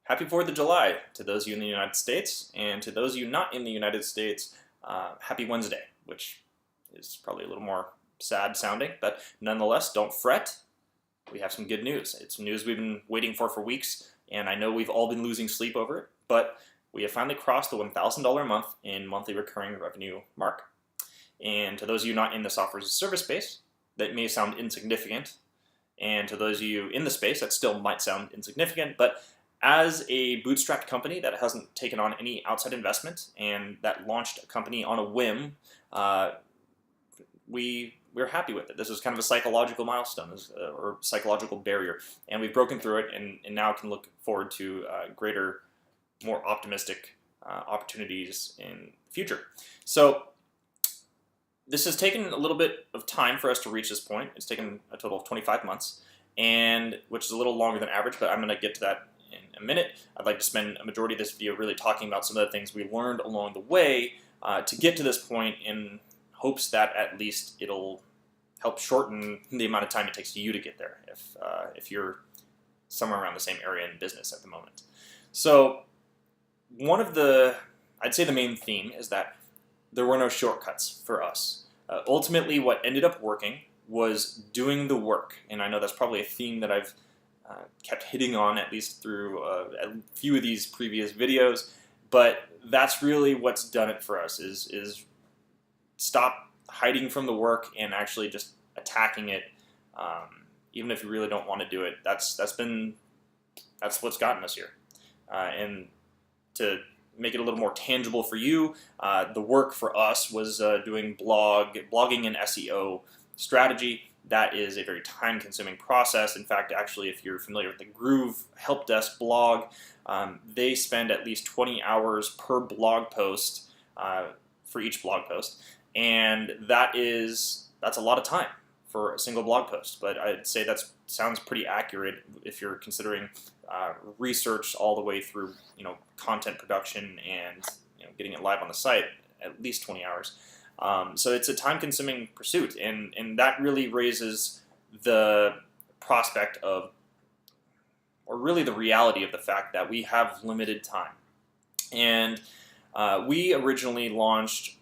Happy 4th of July to those of you in the United States, and to those of you not in the United States, happy Wednesday, which is probably a little more sad sounding, but nonetheless, don't fret. We have some good news. It's news we've been waiting for weeks, and I know we've all been losing sleep over it, but we have finally crossed the $1,000 a month in monthly recurring revenue mark. And to those of you not in the software as a service space, that may sound insignificant, and to those of you in the space, that still might sound insignificant, but as a bootstrapped company that hasn't taken on any outside investment and that launched a company on a whim, we're happy with it. This is kind of a psychological milestone or psychological barrier, and we've broken through it, and now can look forward to greater, more optimistic opportunities in the future. So this has taken a little bit of time for us to reach this point. It's taken a total of 25 months, and which is a little longer than average, but I'm going to get to that in a minute. I'd like to spend a majority of this video really talking about some of the things we learned along the way to get to this point, in hopes that at least it'll help shorten the amount of time it takes you to get there if you're somewhere around the same area in business at the moment. So I'd say the main theme is that there were no shortcuts for us. Ultimately, what ended up working was doing the work, and I know that's probably a theme that I've kept hitting on, at least through a few of these previous videos, but that's really what's done it for us, is stop hiding from the work and actually just attacking it, even if you really don't want to do it. That's what's gotten us here. And to make it a little more tangible for you, the work for us was doing blogging and SEO strategy. That is a very time-consuming process. In fact, actually, if you're familiar with the Groove Help Desk blog, they spend at least 20 hours per blog post for each blog post, and that's a lot of time for a single blog post. But I'd say that sounds pretty accurate if you're considering research all the way through, content production and getting it live on the site. At least 20 hours. So it's a time-consuming pursuit, and that really raises the prospect of, or really the reality of the fact that we have limited time. And we originally launched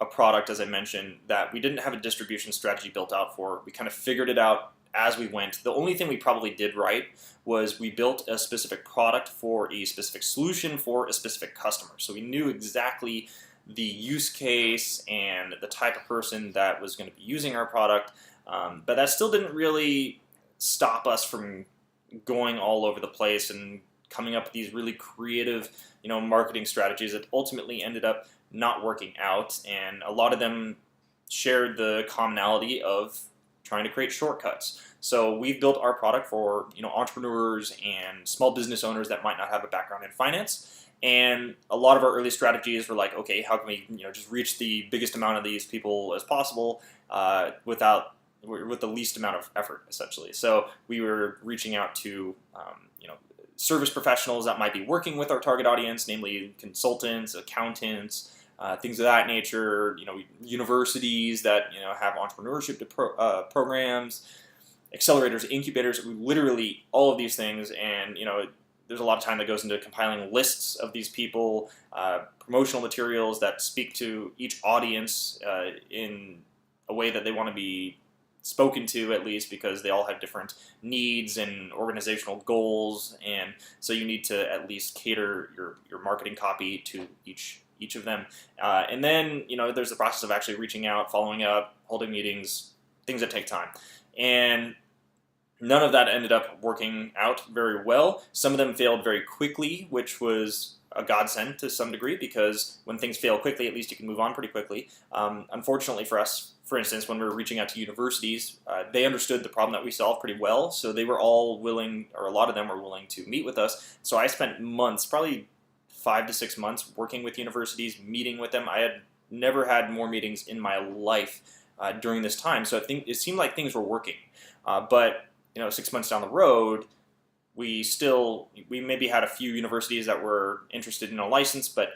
a product, as I mentioned, that we didn't have a distribution strategy built out for. We kind of figured it out as we went. The only thing we probably did right was we built a specific product for a specific solution for a specific customer. So we knew exactly the use case and the type of person that was going to be using our product, but that still didn't really stop us from going all over the place and coming up with these really creative, marketing strategies that ultimately ended up not working out, and a lot of them shared the commonality of trying to create shortcuts. So we've built our product for entrepreneurs and small business owners that might not have a background in finance. And a lot of our early strategies were like, okay, how can we, just reach the biggest amount of these people as possible with the least amount of effort, essentially. So we were reaching out to, service professionals that might be working with our target audience, namely consultants, accountants, things of that nature. Universities that have entrepreneurship programs, accelerators, incubators, literally all of these things, and there's a lot of time that goes into compiling lists of these people, promotional materials that speak to each audience in a way that they want to be spoken to, at least, because they all have different needs and organizational goals, and so you need to at least cater your marketing copy to each of them. And then there's the process of actually reaching out, following up, holding meetings, things that take time. And none of that ended up working out very well. Some of them failed very quickly, which was a godsend to some degree, because when things fail quickly, at least you can move on pretty quickly. Unfortunately for us, for instance, when we were reaching out to universities, they understood the problem that we solved pretty well, so they were all willing, or a lot of them were willing to meet with us. So I spent months, probably 5 to 6 months, working with universities, meeting with them. I had never had more meetings in my life during this time, so I think it seemed like things were working. But 6 months down the road, we maybe had a few universities that were interested in a license, but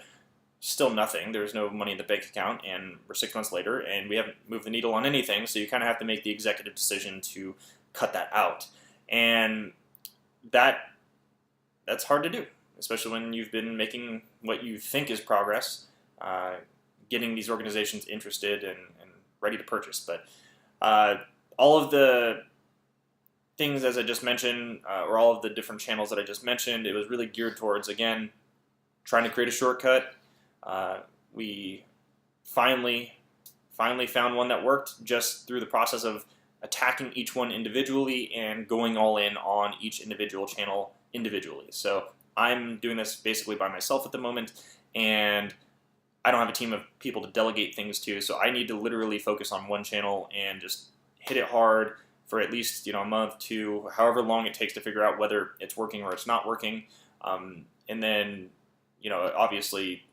still nothing. There's no money in the bank account, and we're 6 months later, and we haven't moved the needle on anything, so you kind of have to make the executive decision to cut that out. And that that's hard to do, especially when you've been making what you think is progress, getting these organizations interested and ready to purchase. But all of the things, as I just mentioned, or all of the different channels that I just mentioned, it was really geared towards, again, trying to create a shortcut. We finally found one that worked just through the process of attacking each one individually and going all in on each individual channel individually. So I'm doing this basically by myself at the moment, and I don't have a team of people to delegate things to, so I need to literally focus on one channel and just hit it hard for at least a month to however long it takes to figure out whether it's working or it's not working. And then, obviously,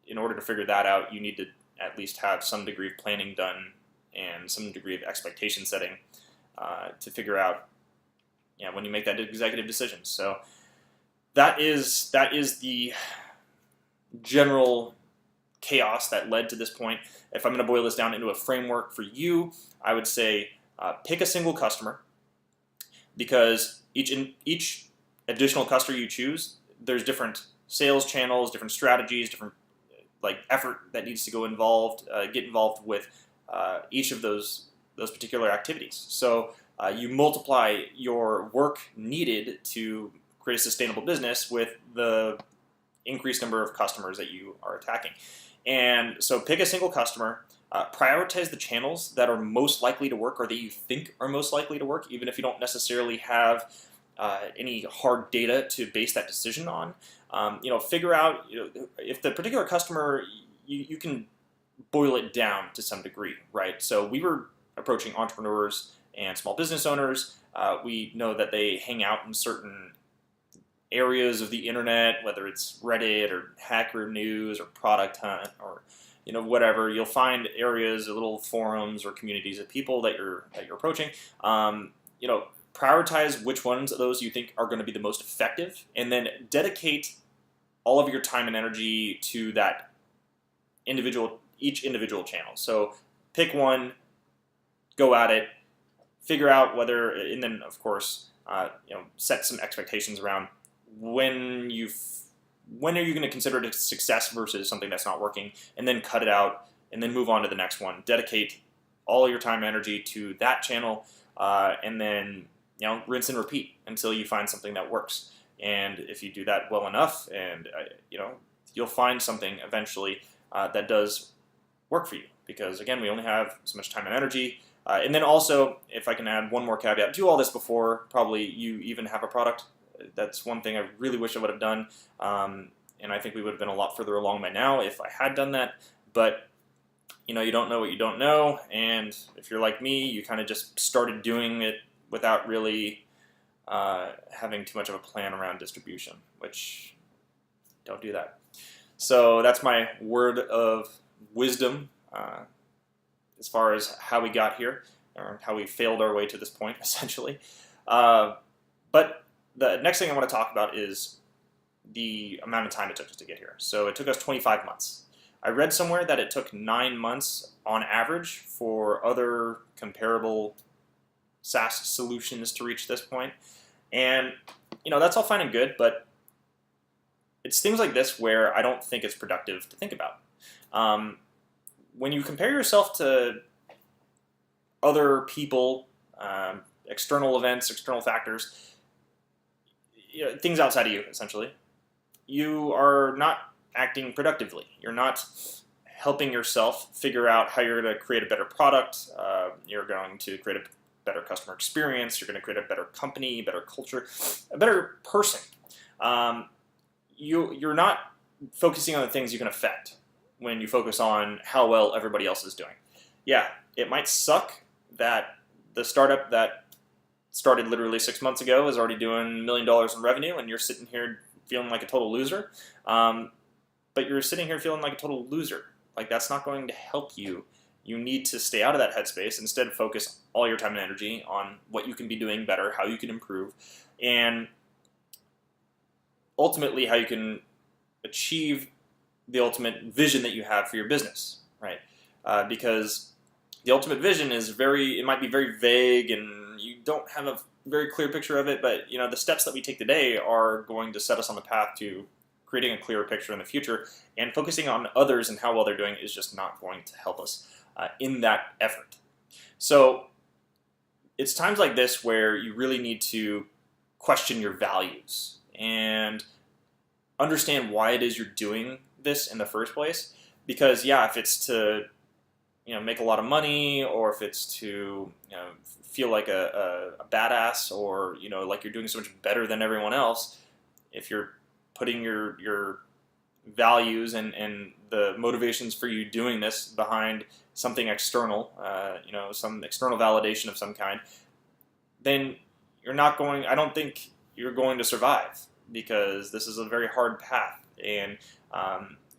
in order to figure that out, you need to at least have some degree of planning done and some degree of expectation setting to figure out, when you make that executive decision. So that is the general chaos that led to this point. If I'm going to boil this down into a framework for you, I would say pick a single customer, because each additional customer you choose, there's different sales channels, different strategies, different effort that needs to get involved with each of those particular activities. So you multiply your work needed to create a sustainable business with the increased number of customers that you are attacking. And so pick a single customer, prioritize the channels that are most likely to work or that you think are most likely to work, even if you don't necessarily have any hard data to base that decision on. Figure out if the particular customer, you can boil it down to some degree, right? So we were approaching entrepreneurs and small business owners. We know that they hang out in certain areas of the internet, whether it's Reddit or Hacker News or Product Hunt or whatever. You'll find areas, little forums or communities of people that you're approaching. Prioritize which ones of those you think are going to be the most effective, and then dedicate all of your time and energy to that each individual channel. So pick one, go at it, figure out whether, and then of course, set some expectations around when are you going to consider it a success versus something that's not working, and then cut it out, and then move on to the next one. Dedicate all your time and energy to that channel, and then rinse and repeat until you find something that works. And if you do that well enough, and you'll find something eventually that does work for you. Because again, we only have so much time and energy. And then also, if I can add one more caveat, do all this before probably you even have a product. That's one thing I really wish I would have done. And I think we would have been a lot further along by now if I had done that. But you don't know what you don't know. And if you're like me, you kind of just started doing it without really having too much of a plan around distribution, which don't do that. So that's my word of wisdom as far as how we got here, or how we failed our way to this point, essentially. But the next thing I want to talk about is the amount of time it took us to get here. So it took us 25 months. I read somewhere that it took 9 months on average for other comparable SaaS solutions to reach this point. And, that's all fine and good, but it's things like this where I don't think it's productive to think about. When you compare yourself to other people, external events, external factors, things outside of you, essentially, you are not acting productively. You're not helping yourself figure out how you're going to create a better product. You're going to create a better customer experience. You're going to create a better company, better culture, a better person. You're not focusing on the things you can affect when you focus on how well everybody else is doing. Yeah, it might suck that the startup that started literally 6 months ago is already doing $1 million in revenue, and you're sitting here feeling like a total loser. But you're sitting here feeling like a total loser. That's not going to help you. You need to stay out of that headspace. Instead, focus all your time and energy on what you can be doing better, how you can improve, and ultimately how you can achieve the ultimate vision that you have for your business, right? Because the ultimate vision is it might be very vague and you don't have a very clear picture of it, but the steps that we take today are going to set us on the path to creating a clearer picture in the future, and focusing on others and how well they're doing is just not going to help us in that effort. So it's times like this where you really need to question your values and understand why it is you're doing this in the first place. Because if it's to make a lot of money, or if it's to feel like a badass, or like you're doing so much better than everyone else, if you're putting your values and the motivations for you doing this behind something external, some external validation of some kind, then I don't think you're going to survive, because this is a very hard path. And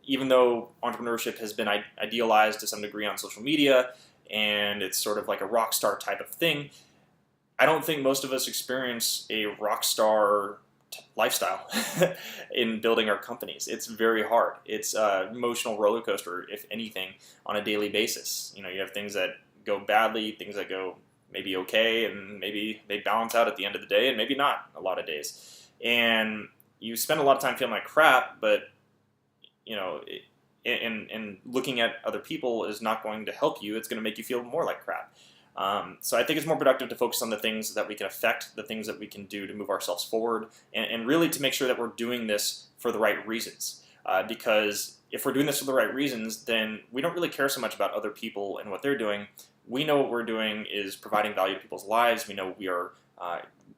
even though entrepreneurship has been idealized to some degree on social media, and it's sort of like a rock star type of thing, I don't think most of us experience a rock star lifestyle in building our companies. It's very hard. It's an emotional roller coaster, if anything, on a daily basis. You have things that go badly, things that go maybe okay, and maybe they balance out at the end of the day, and maybe not a lot of days. And you spend a lot of time feeling like crap, but and looking at other people is not going to help you. It's going to make you feel more like crap. So I think it's more productive to focus on the things that we can affect, the things that we can do to move ourselves forward, and really to make sure that we're doing this for the right reasons. Because if we're doing this for the right reasons, then we don't really care so much about other people and what they're doing. We know what we're doing is providing value to people's lives. We know we are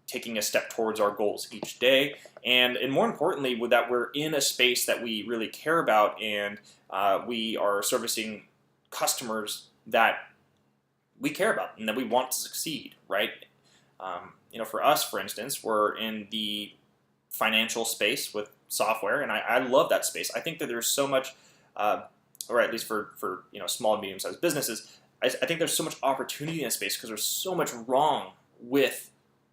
taking a step towards our goals each day, and more importantly, with that, we're in a space that we really care about, and we are servicing customers that we care about and that we want to succeed, right? For us, for instance, we're in the financial space with software, and I love that space. I think that there's so much, or at least for small and medium-sized businesses, I think there's so much opportunity in this space, because there's so much wrong with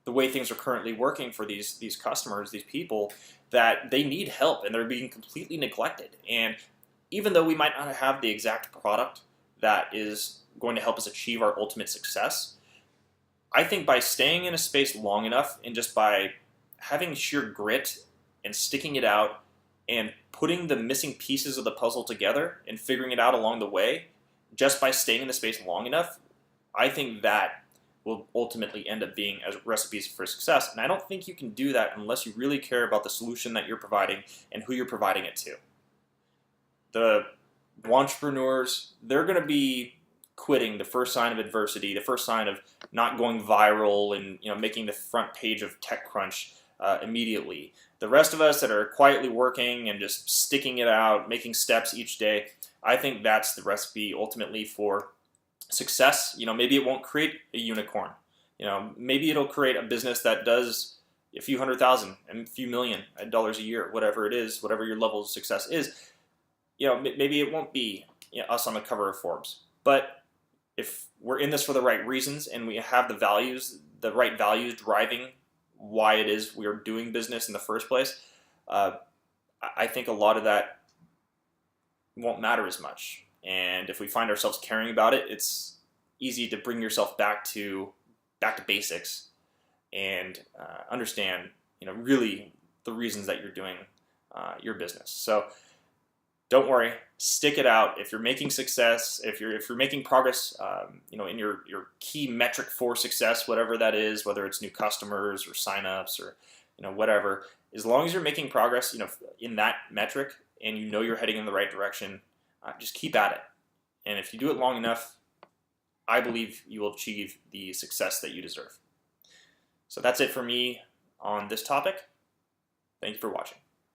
the way things are currently working for these customers, these people, that they need help, and they're being completely neglected. And even though we might not have the exact product that is going to help us achieve our ultimate success, I think by staying in a space long enough, and just by having sheer grit and sticking it out and putting the missing pieces of the puzzle together and figuring it out along the way, just by staying in the space long enough, I think that will ultimately end up being as recipes for success. And I don't think you can do that unless you really care about the solution that you're providing and who you're providing it to. The entrepreneurs, they're going to be quitting the first sign of adversity, the first sign of not going viral and making the front page of TechCrunch immediately. The rest of us that are quietly working and just sticking it out, making steps each day, I think that's the recipe ultimately for success. Maybe it won't create a unicorn. Maybe it'll create a business that does a few $100,000 and a few million dollars a year, whatever it is, whatever your level of success is. Maybe it won't be us on the cover of Forbes. But if we're in this for the right reasons, and we have the right values driving why it is we are doing business in the first place, I think a lot of that won't matter as much. And if we find ourselves caring about it, it's easy to bring yourself back to basics and understand, really the reasons that you're doing your business. So don't worry, stick it out. If you're making success, if you're making progress, in your key metric for success, whatever that is, whether it's new customers or signups or whatever, as long as you're making progress, in that metric, and you're heading in the right direction, just keep at it. And if you do it long enough, I believe you will achieve the success that you deserve. So that's it for me on this topic. Thank you for watching.